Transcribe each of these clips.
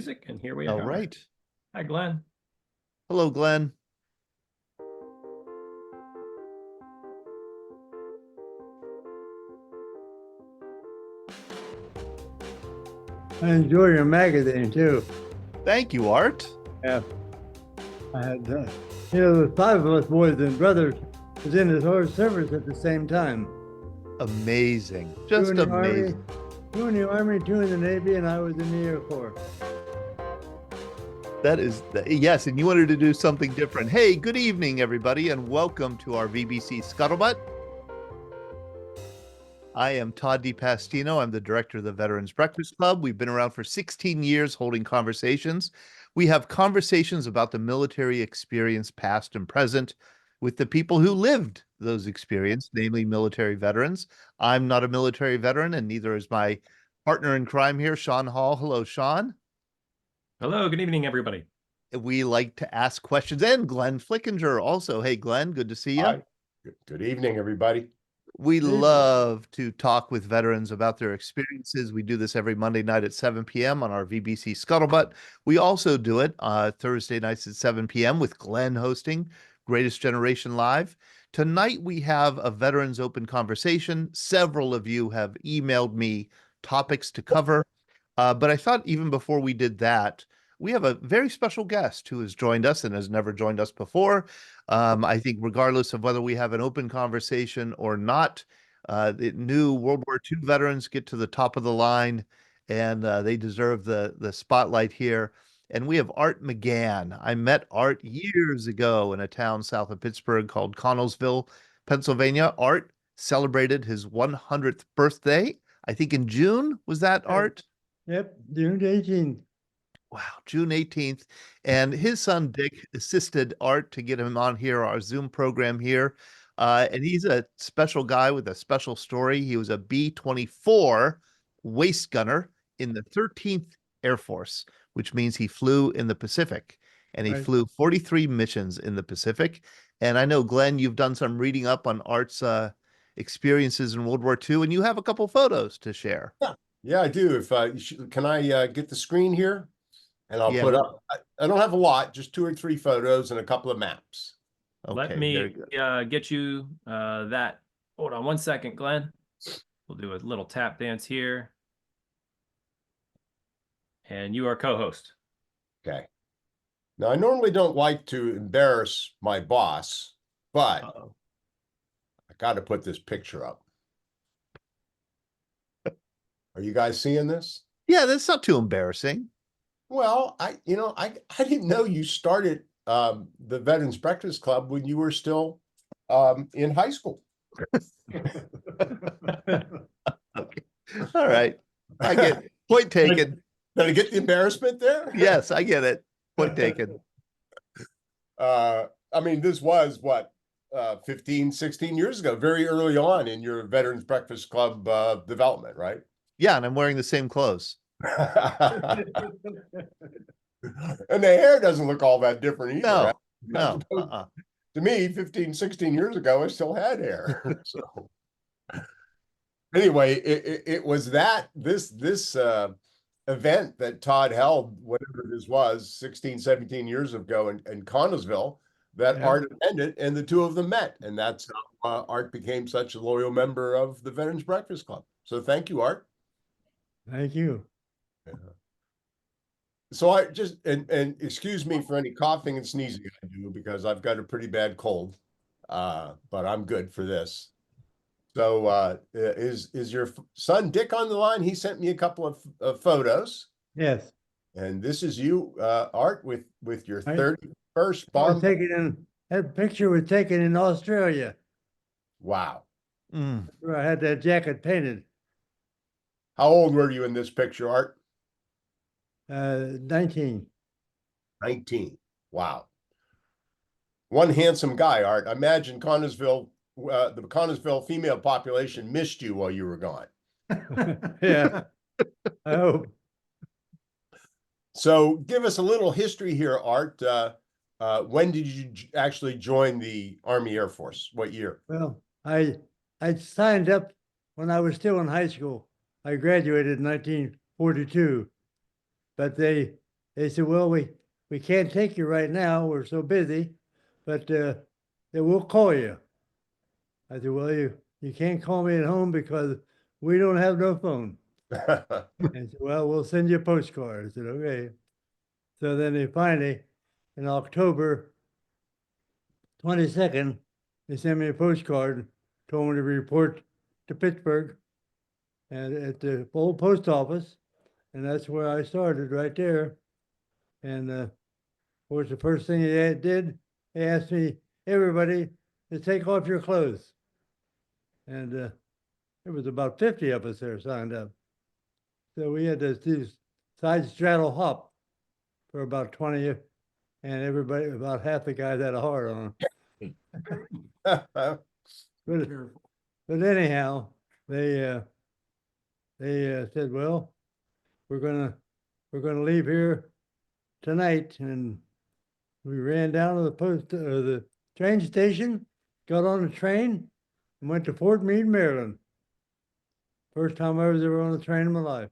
Music, and here we All are. right. Hi, Glenn. Hello, Glenn. I enjoy your magazine too. Thank you, Art. Yeah, I had, the five of us boys and brothers was in the Horse Service at the same time. Amazing. Two Just in the Army, amazing. two in the Army, two in the Navy, and I was in the Air Force. That is, yes, and you wanted to do something different. Hey, good evening, everybody, and welcome to our VBC Scuttlebutt. I am Todd DiPastino. I'm the director of the Veterans Breakfast Club. We've been around for 16 years holding conversations. We have conversations about the military experience, past and present, with the people who lived those experiences, namely military veterans. I'm not a military veteran, and neither is my partner in crime here, Sean Hall. Hello, Sean. Hello, good evening, everybody. We like to ask questions, and Glenn Flickinger also. Hey, Glenn, good to see you. Hi. Good evening, everybody. We love to talk with veterans about their experiences. We do this every Monday night at 7 p.m. on our VBC Scuttlebutt. We also do it Thursday nights at 7 p.m. with Glenn hosting Greatest Generation Live. Tonight we have a Veterans Open Conversation. Several of you have emailed me topics to cover, but I thought even before we did that, we have a very special guest who has joined us and has never joined us before. I think regardless of whether we have an open conversation or not, the new World War II veterans get to the top of the line, and they deserve the spotlight here. And we have Art McGann. I met Art years ago in a town south of Pittsburgh called Connellsville, Pennsylvania. Art celebrated his 100th birthday, I think in June. Was that, Art? Yep, June 18th. Wow, June 18th. And his son, Dick, assisted Art to get him on here, our Zoom program here. And he's a special guy with a special story. He was a B-24 waist gunner in the 13th Air Force, which means he flew in the Pacific. And he flew 43 missions in the Pacific. And I know, Glenn, you've done some reading up on Art's experiences in World War II, and you have a couple photos to share. Yeah, I do. If can I get the screen here? And I'll Yeah, put up, I don't have a lot, just 2 or 3 photos and a couple of maps. Okay, Let me get you that. Hold on one second, Glenn. We'll do a little tap dance here. And you are co-host. Okay. Now, I normally don't like to embarrass my boss, but I got to put this picture up. Are you guys seeing this? Yeah, that's not too embarrassing. Well, I didn't know you started the Veterans Breakfast Club when you were still in high school. Okay. All right. I get it. Point taken. Did I get the embarrassment there? Yes, I get it. Point taken. I mean, this was what, 15, 16 years ago, very early on in your Veterans Breakfast Club development, right? Yeah, and I'm wearing the same clothes. And the hair doesn't look all that different either. No. To me, 15, 16 years ago, I still had hair. So anyway, it was this event that Todd held, whatever this was, 16, 17 years ago in Connellsville, that Art attended, and the two of them met. And that's how Art became such a loyal member of the Veterans Breakfast Club. So thank you, Art. Thank you. Yeah. So I just, and excuse me for any coughing and sneezing I do, because I've got a pretty bad cold, but I'm good for this. So is your son Dick on the line? He sent me a couple of photos. Yes. And this is you, Art, with your 31st bomb. That picture was taken in Australia. Wow. Where I had that jacket painted. How old were you in this picture, Art? 19. 19. Wow. One handsome guy, Art. I imagine Connellsville, the Connellsville female population missed you while you were gone. Yeah, I hope. So give us a little history here, Art. When did you actually join the Army Air Force? What year? Well, I signed up when I was still in high school. I graduated in 1942, but they they said, well, we can't take you right now. We're so busy, but they will call you. I said, well, you can't call me at home because we don't have no phone. And said, well, we'll send you a postcard. I said, okay. So then they finally, in October 22nd, they sent me a postcard, told me to report to Pittsburgh and at the old post office. And that's where I started, right there. And of course, the first thing they did, they asked me, everybody, to take off your clothes. And there was about 50 of us there signed up. So we had to do side straddle hop for about 20, and everybody, about half the guys had a heart on them. But anyhow, they said, well, we're gonna leave here tonight, and we ran down to the train station, got on the train, and went to Fort Meade, Maryland. First time I was ever on a train in my life.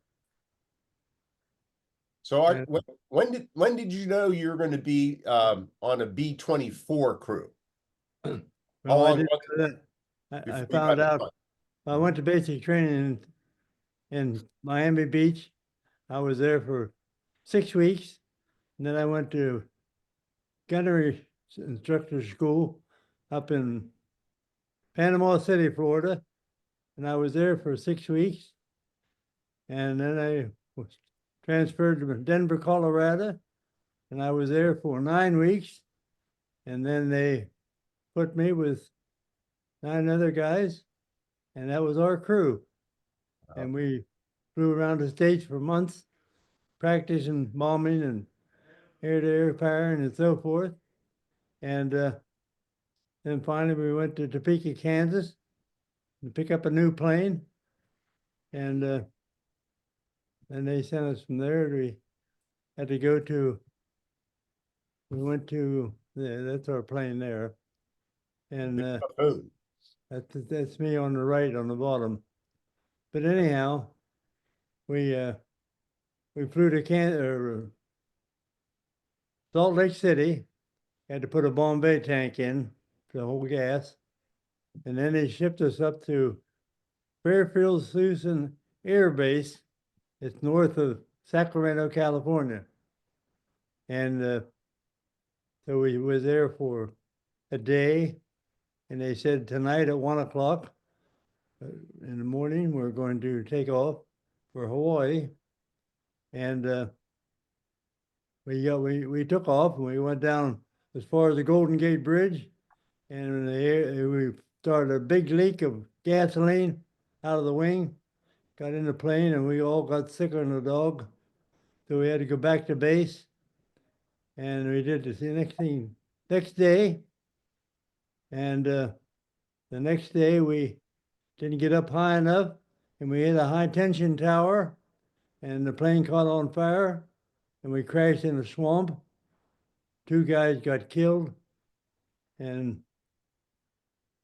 So Art, when did you know you were going to be on a B-24 crew? How Well, I long didn't was know it that. before I you got found the out. time? I went to basic training in Miami Beach. I was there for 6 weeks, and then I went to gunnery instructor school up in Panama City, Florida, and I was there for 6 weeks. And then I was transferred to Denver, Colorado, and I was there for 9 weeks. And then they put me with 9 other guys, and that was our crew. And we flew around the States for months, practicing bombing and air-to-air firing and so forth. And then finally we went to Topeka, Kansas to pick up a new plane. And then they sent us from there. We had to go to, we went to, that's our plane there. And Boom. that's me on the right on the bottom. But anyhow, we flew to Salt Lake City, had to put a Bombay tank in to hold gas. And then they shipped us up to Fairfield Susan Air Base. It's north of Sacramento, California. And so we was there for a day, and they said tonight at 1 o'clock in the morning, we're going to take off for Hawaii. And we took off, and we went down as far as the Golden Gate Bridge, and we started a big leak of gasoline out of the wing, got in the plane, and we all got sicker than a dog. So we had to go back to base, and we did the next day. And the next day we didn't get up high enough, and we hit a high tension tower, and the plane caught on fire, and we crashed in a swamp. 2 guys got killed, and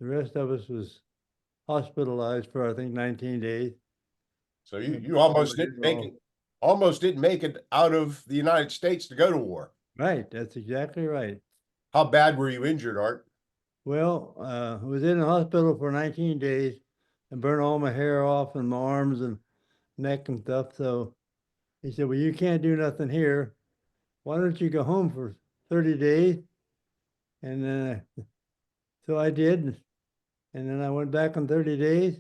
the rest of us was hospitalized for, I think, 19 days. So you almost didn't make it out of the United States to go to war. Right, that's exactly right. How bad were you injured, Art? Well, I was in the hospital for 19 days and burned all my hair off and my arms and neck and stuff. So he said, well, you can't do nothing here. Why don't you go home for 30 days? And then so I did. And then I went back on 30 days.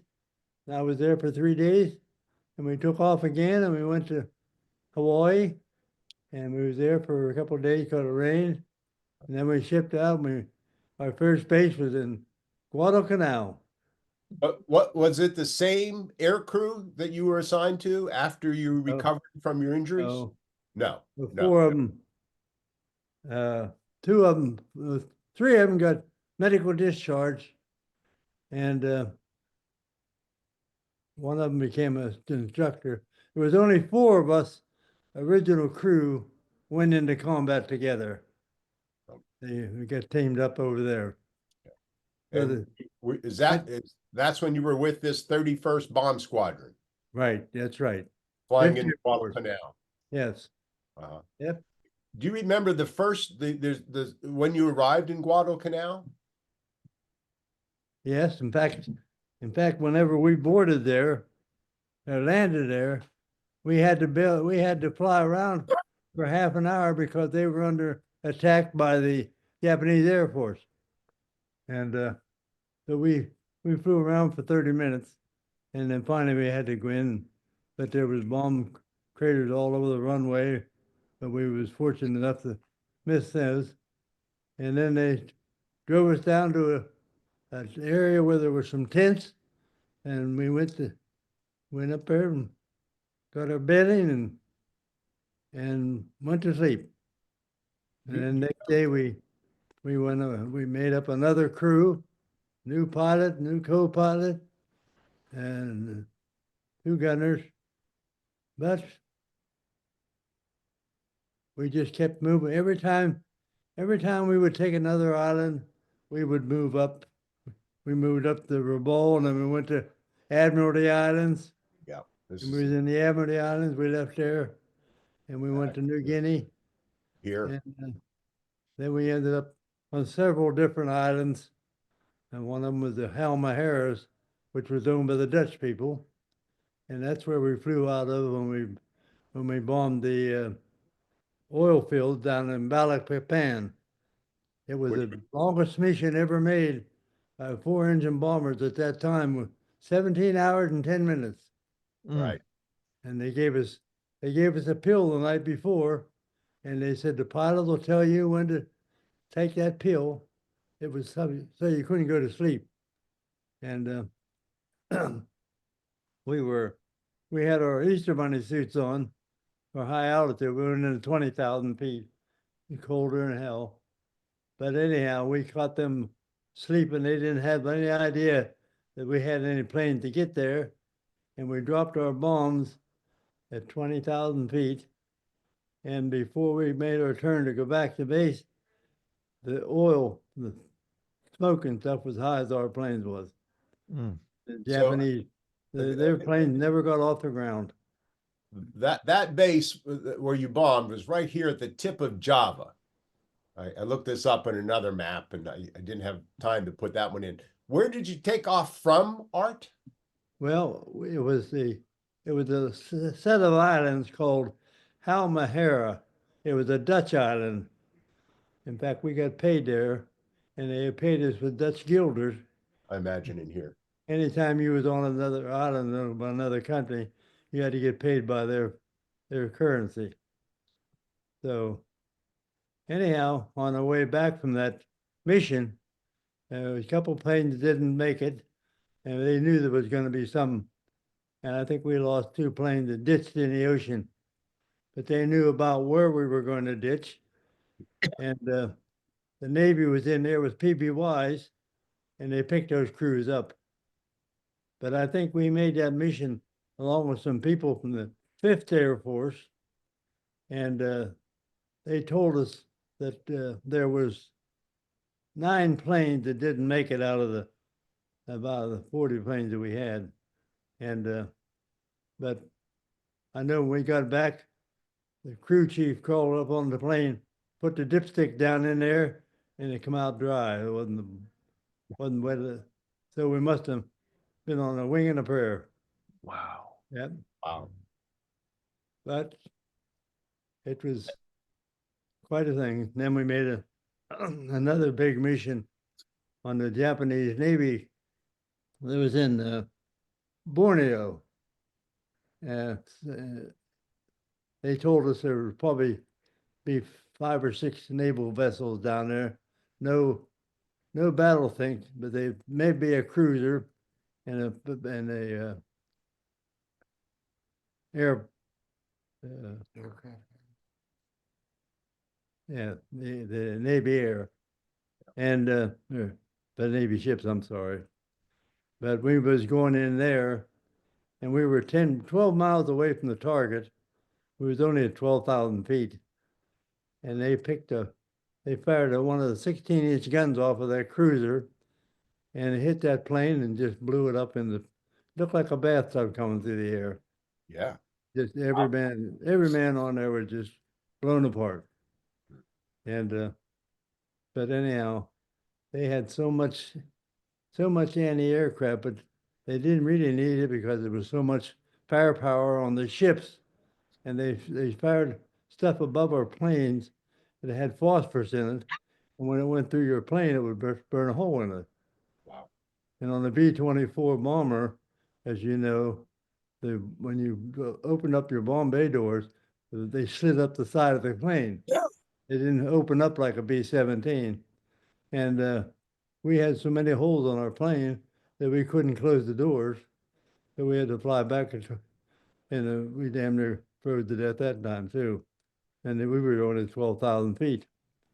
And I was there for 3 days. And we took off again, and we went to Hawaii. And we was there for a couple of days because it rained. And then we shipped out. Our first base was in Guadalcanal. But what was it, the same air crew that you were assigned to after you recovered from your injuries? No. The 4 of them, 2 of them, 3 of them got medical discharge, and 1 of them became an instructor. There was only 4 of us, original crew, went into combat together. We got teamed up over there. And that's when you were with this 31st Bomb Squadron? Right, that's right. Flying into 54. Guadalcanal. Yes. Uh-huh. Yep. Do you remember the first, when you arrived in Guadalcanal? Yes, in fact, whenever we boarded there or landed there, we had to fly around for half an hour because they were under attack by the Japanese Air Force. And so we flew around for 30 minutes, and then finally we had to go in, but there was bomb craters all over the runway, but we was fortunate enough to miss those. And then they drove us down to an area where there were some tents, and we went up there and got our bedding and went to sleep. And then next day we made up another crew, new pilot, new co-pilot, and two gunners. But we just kept moving. Every time we would take another island, we would move up. We moved up the Rabaul, and then we went to Admiralty Islands. Yeah. We was in the Admiralty Islands. We left there, and we went to New Guinea. Here. And then we ended up on several different islands, and one of them was the Halmaheras, which was owned by the Dutch people, and that's where we flew out of when we bombed the oil fields down in Balikpapan. It was the longest mission ever made by 4-engine bombers at that time, with 17 hours and 10 minutes. Right. And they gave us a pill the night before, and they said the pilot will tell you when to take that pill. It was so you couldn't go to sleep. And we had our Easter Bunny suits on for high altitude. We were in 20,000 feet, colder than hell. But anyhow, we caught them sleeping. They didn't have any idea that we had any plane to get there. And we dropped our bombs at 20,000 feet. And before we made our turn to go back to base, the smoke and stuff was high as our planes was. The Japanese, their planes never got off the ground. That base where you bombed was right here at the tip of Java. I looked this up on another map, and I didn't have time to put that one in. Where did you take off from, Art? Well, it was a set of islands called Halmahera. It was a Dutch island. In fact, we got paid there, and they paid us with Dutch guilders. I imagine in here. Anytime you was on another island of another country, you had to get paid by their currency. So anyhow, on our way back from that mission, there was a couple planes that didn't make it, and they knew there was going to be some. And I think we lost 2 planes that ditched in the ocean, but they knew about where we were going to ditch. And the Navy was in there with PBYs, and they picked those crews up. But I think we made that mission along with some people from the 5th Air Force, and they told us that there was 9 planes that didn't make it out of about the 40 planes that we had. And but I know when we got back, the crew chief crawled up on the plane, put the dipstick down in there, and it come out dry. It wasn't wet. So we must have been on a wing and a prayer. Wow. Yep. Wow. But it was quite a thing. Then we made another big mission on the Japanese Navy. It was in Borneo. They told us there would probably be 5 or 6 naval vessels down there. No battle things, but they may be a cruiser and a the Navy Air and the Navy ships, I'm sorry. But we was going in there, and we were 12 miles away from the target. We was only at 12,000 feet. And they fired one of the 16-inch guns off of that cruiser, and it hit that plane and just blew it up looked like a bathtub coming through the air. Yeah. Just every man on there was just blown apart. And but anyhow, they had so much anti-aircraft, but they didn't really need it because there was so much firepower on the ships, and they fired stuff above our planes that had phosphorus in it, and when it went through your plane, it would burn a hole in it. Wow. And on the B-24 bomber, as you know, when you opened up your bomb bay doors, they slid up the side of the plane. Yeah. They didn't open up like a B-17. And we had so many holes on our plane that we couldn't close the doors. So we had to fly back, and we damn near froze to death that time too. And then we were only 12,000 feet.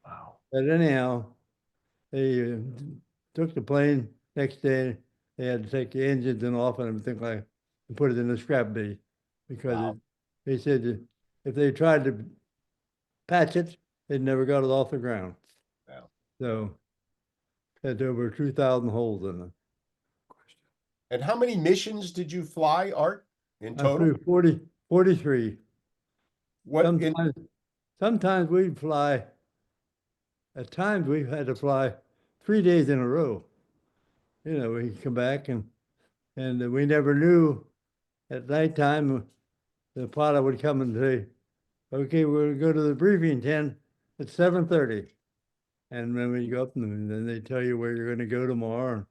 Wow. But anyhow, they took the plane next day. They had to take the engines and off and everything like, and put it in the scrap bay because Wow. they said that if they tried to patch it, they'd never got it off the ground. Wow. So had over 2,000 holes in it. And how many missions did you fly, Art, in I total? flew 43. What in, Sometimes we'd fly, at times we've had to fly 3 days in a row. You know, we'd come back and we never knew at nighttime the pilot would come and say, okay, we're gonna go to the briefing tent at 7:30. And then we go up and then they tell you where you're gonna go tomorrow.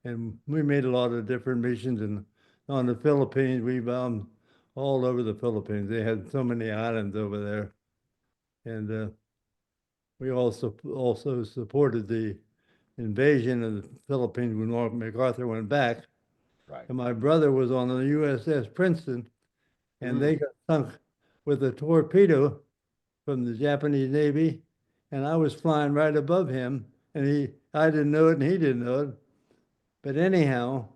And we made a lot of different missions, and on the Philippines, we bombed all over the Philippines. They had so many islands over there. And we also supported the invasion of the Philippines when MacArthur went back. right. And my brother was on the USS Princeton, and they got sunk with a torpedo from the Japanese Navy, and I was flying right above him, and I didn't know it, and he didn't know it. But anyhow,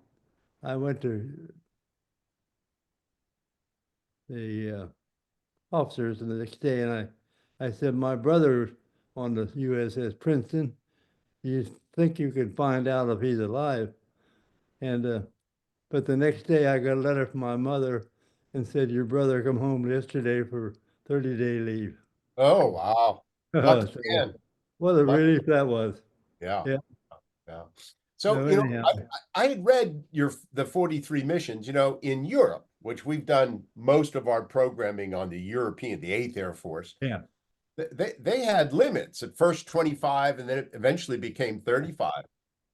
I went to the officers the next day, and I said, my brother on the USS Princeton, you think you could find out if he's alive? And but the next day I got a letter from my mother and said, your brother come home yesterday for 30-day leave. Oh, wow. Lucky So, man. what a Lucky. relief that was. Yeah. Yeah. Yeah. So, So you know, anyhow, I had read the 43 missions, you know, in Europe, which we've done most of our programming on the 8th Air Force. yeah. They had limits at first 25 and then it eventually became 35.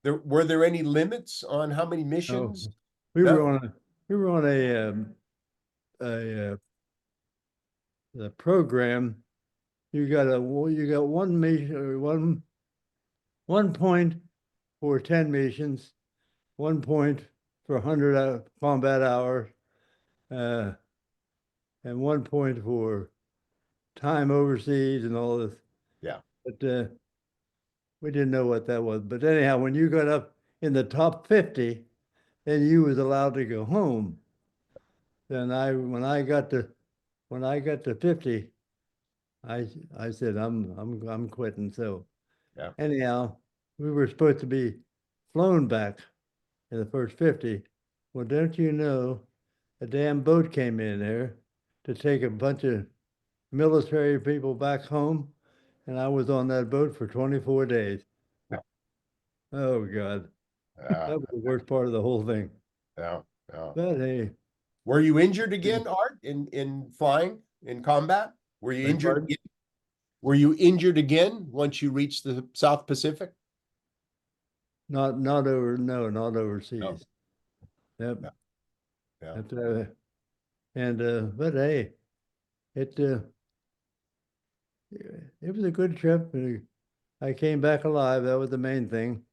Were there any limits on how many missions? We No. were on a program. You got one mission, or one point for 10 missions, 1 point for 100 combat hours, and 1 point for time overseas and all this. Yeah. But we didn't know what that was. But anyhow, when you got up in the top 50, then you was allowed to go home. Then when I got to 50, I said I'm quitting. So Yeah. anyhow, we were supposed to be flown back in the first 50. Well, don't you know, a damn boat came in there to take a bunch of military people back home, and I was on that boat for 24 days. Yeah. Oh God, that was the worst part of the whole thing. Yeah. Yeah. But hey, Were you injured again, Art, in flying, in combat? Were you injured again? Were you injured again once you reached the South Pacific? not overseas. No. Yep. Yeah. But hey, it was a good trip. I came back alive. That was the main thing.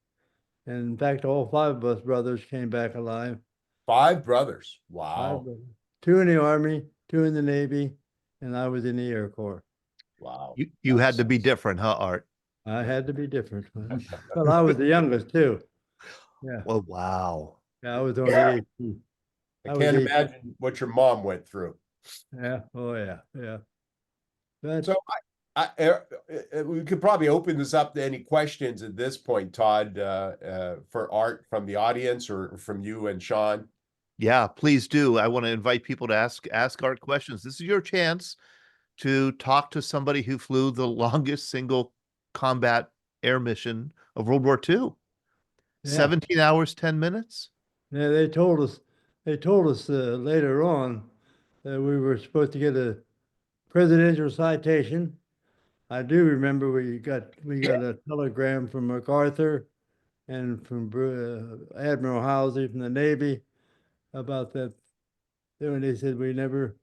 And in fact, all 5 of us brothers came back alive. 5 brothers. 5 Wow. brothers. 2 in the Army, 2 in the Navy, and I was in the Air Corps. Wow. You had to be different, huh, Art? I had to be different. Well, I was the youngest too. Yeah. Well, wow. Yeah, I was only 18. I I was can't 18. imagine what your mom went through. Yeah. Oh yeah. Yeah. But So we could probably open this up to any questions at this point, Todd, for Art from the audience or from you and Sean. Yeah, please do. I want to invite people to ask Art questions. This is your chance to talk to somebody who flew the longest single combat air mission of World War II. Yeah. 17 hours, 10 minutes. Yeah, they told us later on that we were supposed to get a presidential citation. I do remember we got a telegram from MacArthur and from Admiral Halsey from the Navy about that. When they said we never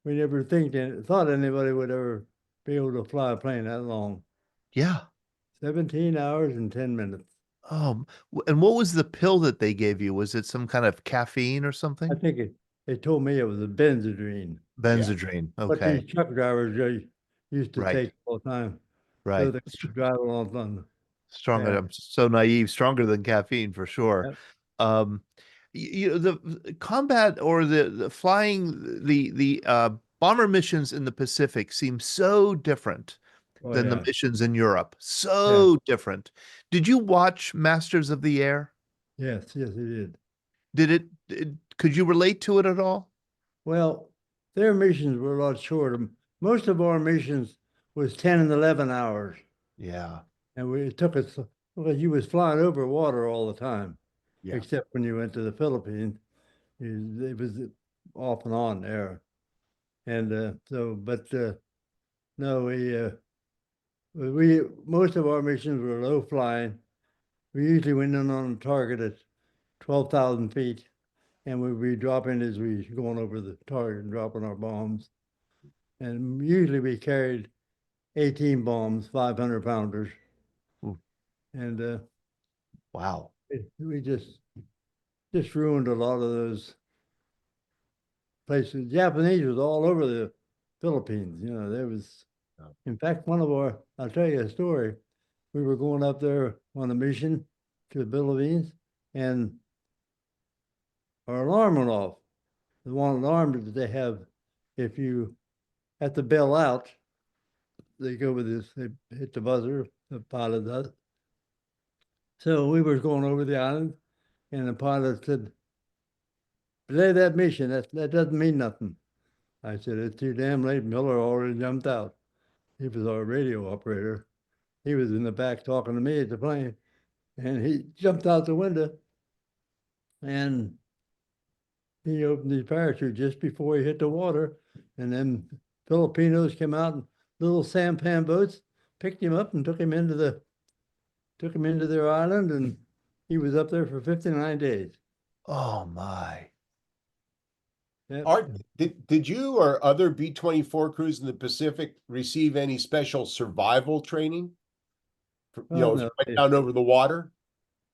thought anybody would ever be able to fly a plane that long. Yeah. 17 hours and 10 minutes. And what was the pill that they gave you? Was it some kind of caffeine or I something? think they told me it was a benzodrine. Benzodrine. What Okay. these truck drivers used to Right. take all the time. So Right. they could drive along on. Stronger. Yeah. I'm so naive. Stronger than caffeine for sure. Yep. The combat or the flying the bomber missions in the Pacific seem so different Oh, than the yeah. missions in Europe. So different. Did you watch Masters of the Air? Yes, he did. Could you relate to it at all? Well, their missions were a lot shorter. Most of our missions was 10 and 11 hours. Yeah. And it took us, well, you was flying over water all the time, Yeah. except when you went to the Philippines. It was off and on there. And no, we most of our missions were low flying. We usually went in on a target at 12,000 feet, and we'd be dropping as we going over the target and dropping our bombs. And usually we carried 18 bombs, 500 pounders. Ooh. And Wow. we just ruined a lot of those places. Japanese was all over the Philippines. You know, there was, in fact, I'll tell you a story. We were going up there on a mission to the Philippines, and our alarm went off. The one alarm that they have, if you have to bail out, they go with this, they hit the buzzer, the pilot does. So we were going over the island, and the pilot said, "Delay that mission, that doesn't mean nothing." I said, "It's too damn late. Miller already jumped out." He was our radio operator. He was in the back talking to me at the plane, and he jumped out the window, and he opened his parachute just before he hit the water, and then Filipinos came out in little sampan boats, picked him up, and took him into their island, and he was up there for 59 days. Oh my. Yep. Art, did you or other B-24 crews in the Pacific receive any special survival training? Oh, no, right down over the water?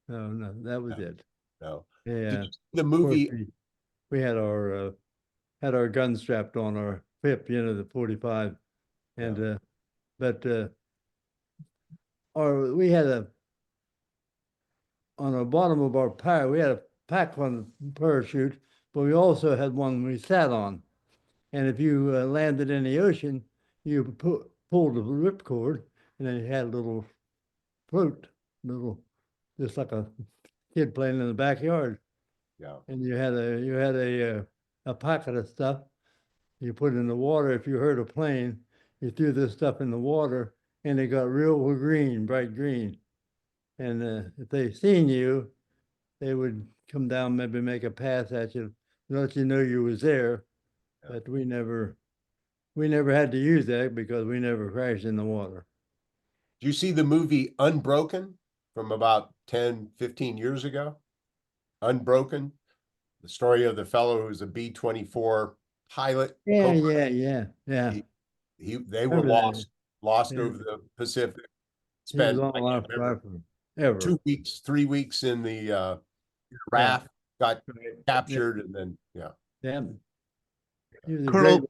No, that was it. No. Yeah. Did you see the Of course, movie? we had our gun strapped on our hip, the 45, and we had on the bottom of our we had a pack on parachute, but we also had one we sat on, and if you landed in the ocean, you pulled the ripcord, and then you had a little float, just like a kid playing in the backyard. Yeah. And you had a packet of stuff you put in the water. If you heard a plane, you threw this stuff in the water, and it got real green, bright green. And if they seen you, they would come down, maybe make a pass at you, let you know you was there. Yeah. But we never had to use that because we never crashed in the water. Did you see the movie Unbroken from about 10, 15 years ago? Unbroken, the story of the fellow who's a B-24 pilot. Yeah. They were Remember that. lost Yeah. over the Pacific. He was Spent, on I our can't remember, forever. 2 weeks, 3 weeks in the raft, got captured, and then Yeah. He was a Colonel, great.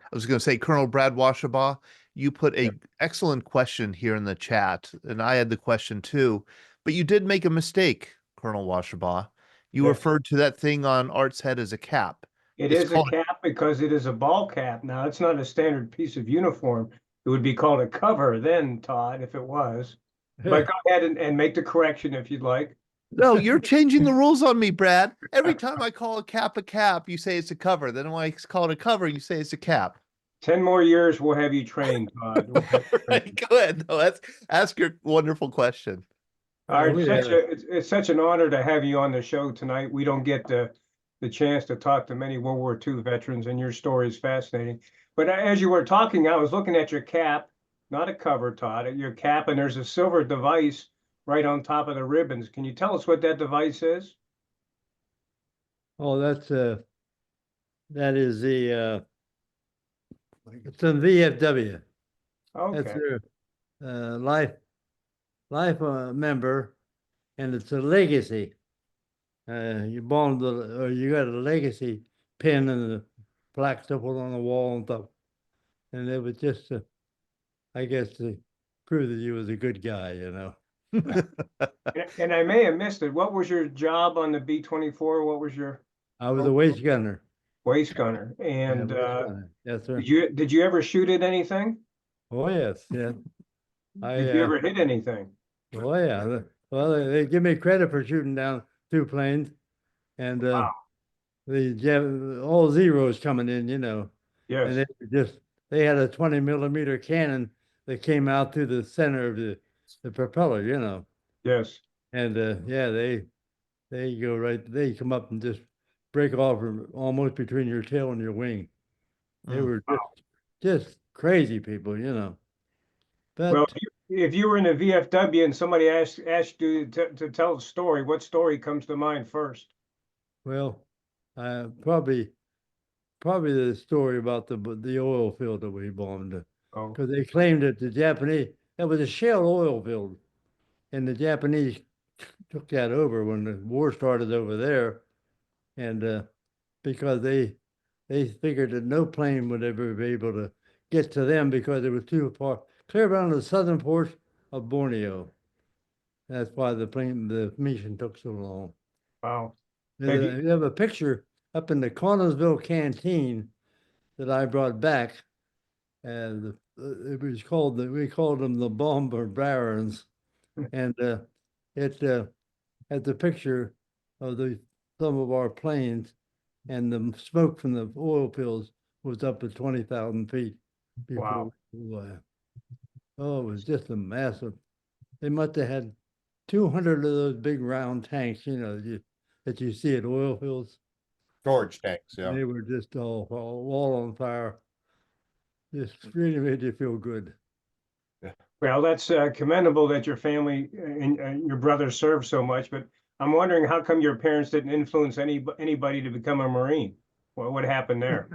I was going to say, Colonel Brad Washabaugh, you put a Yep. excellent question here in the chat, and I had the question too, but you did make a mistake, Colonel Washabaugh. You Yes. referred to that thing on Art's head as a cap. It It's is a called- cap because it is a ball cap. Now, it's not a standard piece of uniform. It would be called a cover then, Todd, if it was. But go ahead and make the correction if you'd like. No, you're changing the rules on me, Brad. Every time I call a cap, you say it's a cover. Then when I call it a cover, you say it's a cap. 10 more years, we'll have you trained, Todd. We'll have you Right, trained. go ahead. No, ask your wonderful question. Art, we had it's such an honor to have you on the show tonight. We don't get the chance to talk to many World War II veterans, and your story is fascinating. But as you were talking, I was looking at your cap, not a cover, Todd, at your cap, and there's a silver device right on top of the ribbons. Can you tell us what that device is? Oh, that is the it's a VFW. That's Okay, their life member, and it's a legacy. You bombed or you got a legacy pin and the plaque to put on the wall and stuff, and it was just, I guess, to prove that you was a good guy, you know. and I may have missed it. What was your job on the B-24? What was your I was a waist gunner. waist gunner? Yeah, And waist gunner. Yes, sir. did you ever shoot at anything? Oh yes, yeah. Did you ever hit anything? Oh yeah. Well, they give me credit for shooting down 2 planes, and Wow. all zeros coming in, you know, and Yes. they had a 20 millimeter cannon that came out through the center of the propeller, you know, Yes. and yeah, they come up and just break off almost between your tail and your wing. They Mm. were just crazy people, you know. Well, But if you were in the VFW and somebody asked you to tell a story, what story comes to mind first? well, probably the story about the oil field that we bombed, Oh, because they claimed that the Japanese, that was a shell oil field, and the Japanese took that over when the war started over there, and because they figured that no plane would ever be able to get to them because it was too far, clear around the southern ports of Borneo. That's why the mission took so long. wow. Have you, You have a picture up in the Connellsville canteen that I brought back, and it was we called them the Bomber Barons, and it had the picture of some of our planes, and the smoke from the oil fields was up to 20,000 feet before. wow. Oh, it was just a massive. They must have had 200 of those big round tanks, you know, that you see at oil fields. Storage tanks, yeah. They were just all on fire. Just really made you feel good. Well, that's commendable that your family and your brother served so much, but I'm wondering how come your parents didn't influence anybody to become a Marine? What happened there?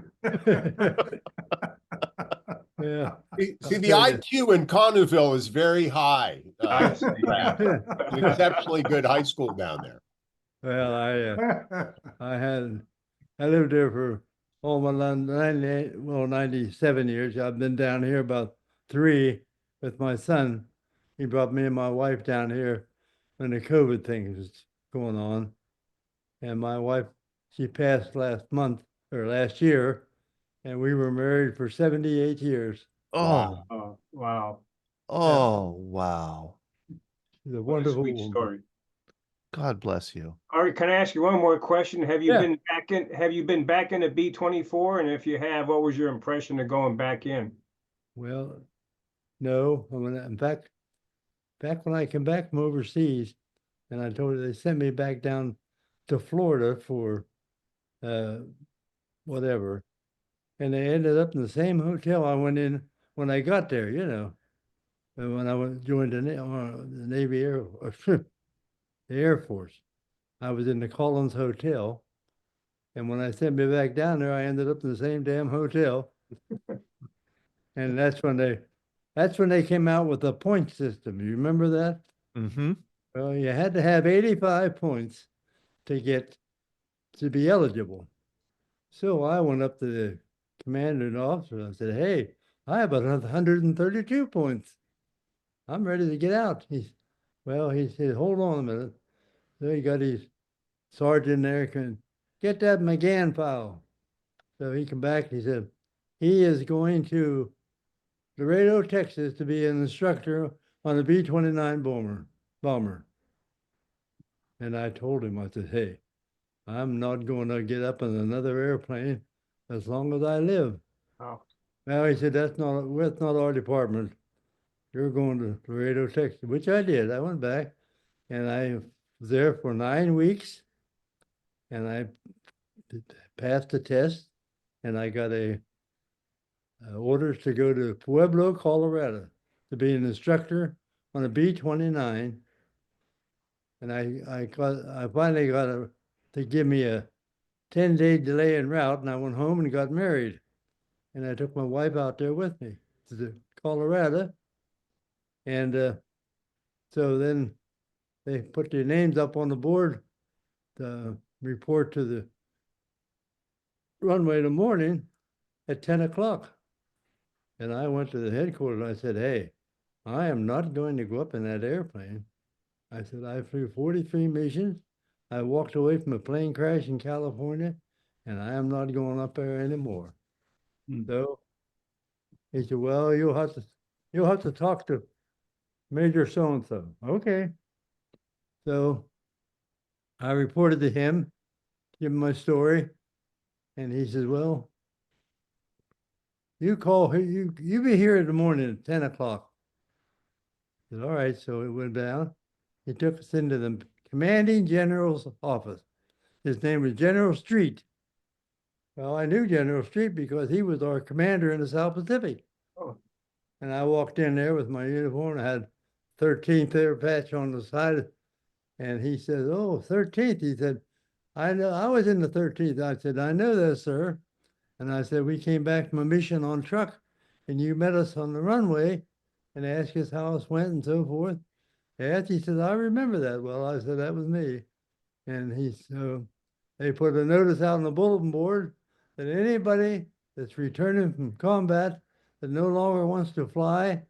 Yeah. See, the tell you. IQ in Connellsville is very high. I see. Brad. An exceptionally good high school down there. Well, I lived there for all my 97 years. I've been down here about 3 with my son. He brought me and my wife down here when the COVID thing was going on. And my wife, she passed last year, and we were married for 78 years. Oh, Oh, wow. oh, wow. She's a What a wonderful sweet woman. story. God bless you. All right, can I ask you one more question? Have you Yeah. been back in a B-24? And if you have, what was your impression of going back in? Well, no, in fact, back when I came back from overseas, and I told you they sent me back down to Florida for whatever, and they ended up in the same hotel I went in when I got there, you know, and when I joined the Navy the Air Force. I was in the Collins Hotel, and when I sent me back down there, I ended up in the same damn hotel. And that's when they came out with the point system. You remember that? Mm-hmm. Well, you had to have 85 points to be eligible. So I went up to the commanding officer and I said, "Hey, I have 132 points. I'm ready to get out." He said, "Hold on a minute." So he got his sergeant there, can get that McGann file. So he come back, he said, he is going to Laredo, Texas to be an instructor on a B-29 bomber. And I told him, I said, "Hey, I'm not going to get up in another airplane as long as I live." Oh, Well, he said, that's not our department. You're going to Laredo, Texas, which I did. I went back and I was there for 9 weeks and I passed the test and I got orders to go to Pueblo, Colorado to be an instructor on a B-29. And I finally got to give me a 10-day delay en route, and I went home and got married. And I took my wife out there with me to Colorado. And so then they put their names up on the board to report to the runway in the morning at 10 o'clock. And I went to the headquarters and I said, hey, I am not going to go up in that airplane. I said, I flew 43 missions. I walked away from a plane crash in California, and I am not going up there anymore. So he said, well, you'll have to talk to Major so-and-so. Okay. So I reported to him, give him my story, and he says, well, you be here in the morning at 10 o'clock. I said, all right. So it went down. He took us into the commanding general's office. His name was General Street. Well, I knew General Street because he was our commander in the South Pacific. Oh. And I walked in there with my uniform. I had 13th Air patch on the side. And he said, oh, 13th. He said, I know, I was in the 13th. I said, I know that, sir. And I said, we came back from a mission on truck and you met us on the runway and asked us how it went and so forth. Yes, he said, I remember that. Well, I said, that was me. And they put a notice out on the bulletin board that anybody that's returning from combat that no longer wants to fly,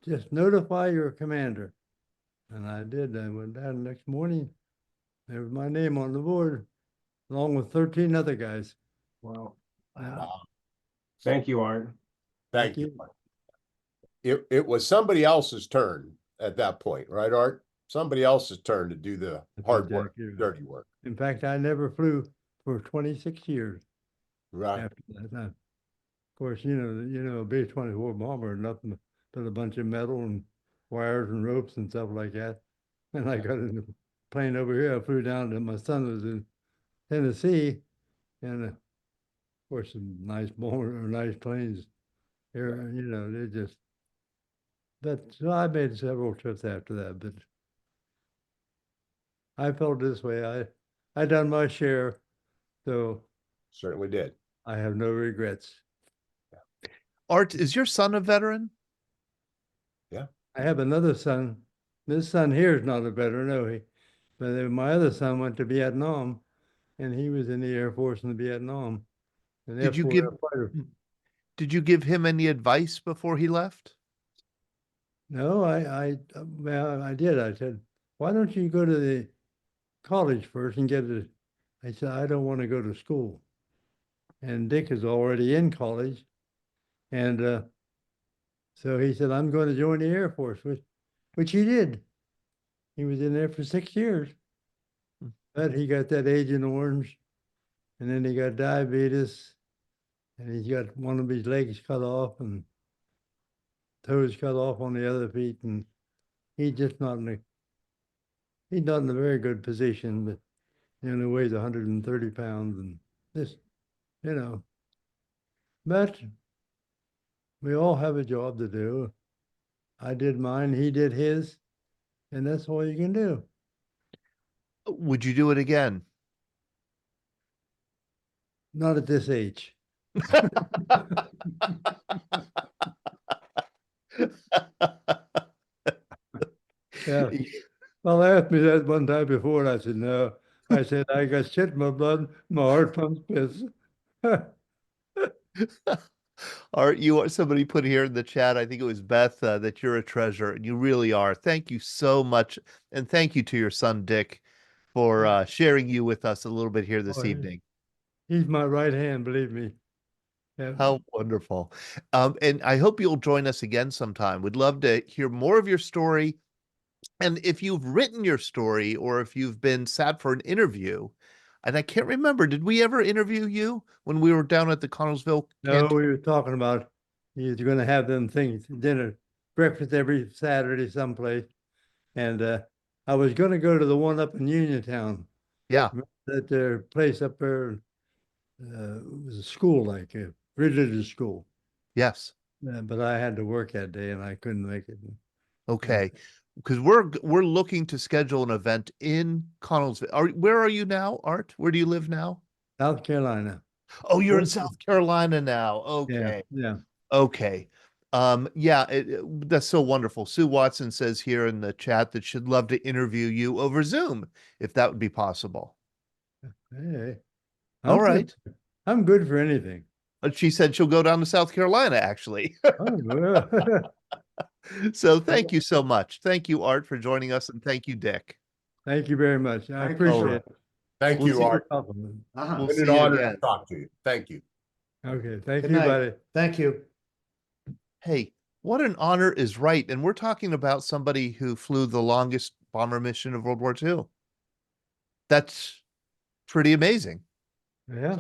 just notify your commander. And I did. I went down the next morning. There was my name on the board, along with 13 other guys. Wow. Wow. Thank you, Art. Thank you. It was somebody else's turn at that point, right, Art? Somebody else's turn to do the hard work, dirty work. In fact, I never flew for 26 years Right. after that. Of course, you know, a B-24 bomber, nothing but a bunch of metal and wires and ropes and stuff like that. And I got in the plane over here. I flew down to my son was in Tennessee, and of course, some nice bomber or nice planes here. You know, they just. But so I made several trips after that, but I felt this way. I done my share, so Certainly did. I have no regrets. Art, is your son a veteran? I have another son. This son here is not a veteran, no. But my other son went to Vietnam, and he was in the Air Force in Vietnam. Did you give him any advice before he left? No, well, I did. I said, why don't you go to the college first and get it? I said, I don't want to go to school. And Dick is already in college. And so he said, I'm going to join the Air Force, which he did. He was in there for 6 years. But he got that Agent Orange, and then he got diabetes, and he's got one of his legs cut off and toes cut off on the other feet, and he's just not he's not in a very good position, but he weighs 130 pounds and this, you know. But we all have a job to do. I did mine, he did his, and that's all you can do. Would you do it again? Not at this age. Yeah. Well, they asked me that one time before, and I said, no. I said, I got shit in my blood, my heart pumps piss. Art, somebody put here in the chat, I think it was Beth, that you're a treasure, and you really are. Thank you so much. And thank you to your son, Dick, for sharing you with us a little bit here this evening. He's my right hand, believe me. Yeah. How wonderful. And I hope you'll join us again sometime. We'd love to hear more of your story. And if you've written your story or if you've been sat for an interview, And I can't remember, did we ever interview you when we were down at the Connellsville? No, Canteen? we were talking about he's gonna have them things, dinner, breakfast every Saturday someplace. And I was gonna go to the one up in Uniontown, Yeah, that their place up there, it was a school, like a religious school. yes. But I had to work that day and I couldn't make it. Okay. Because we're looking to schedule an event in Connellsville. Where are you now, Art? Where do you live now? South Carolina. Oh, you're in Worcester. South Carolina now. Yeah, Okay. yeah. Okay. Yeah, that's so wonderful. Sue Watson says here in the chat that she'd love to interview you over Zoom, if that would be possible. Hey, All I'm good- right. I'm good for anything. But she said she'll go down to South Carolina, actually. Oh, well. So thank you so much. Thank you, Art, for joining us, and thank you, Dick. Thank you very much. I Thank you. appreciate it. Thank We'll you, see you. Art. Compliment. We'll Been see an you honor again. to talk to you. Thank you. Okay, thank Good you, night. buddy. Thank you. Hey, what an honor is right. And we're talking about somebody who flew the longest bomber mission of World War II. That's pretty amazing, Yeah,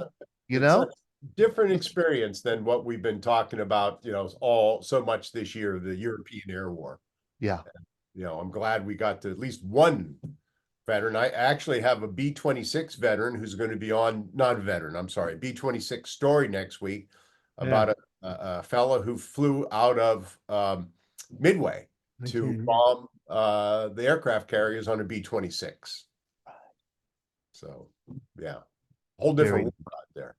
you It's know? a different experience than what we've been talking about, all so much this year, the European Air War. Yeah. I'm glad we got to at least one veteran. I actually have a B-26 veteran who's going to be on, not a veteran, I'm sorry, B-26 story next week about a fellow who flew out of Midway to Okay. bomb the aircraft carriers on a B-26. So, yeah, whole Very different world out there.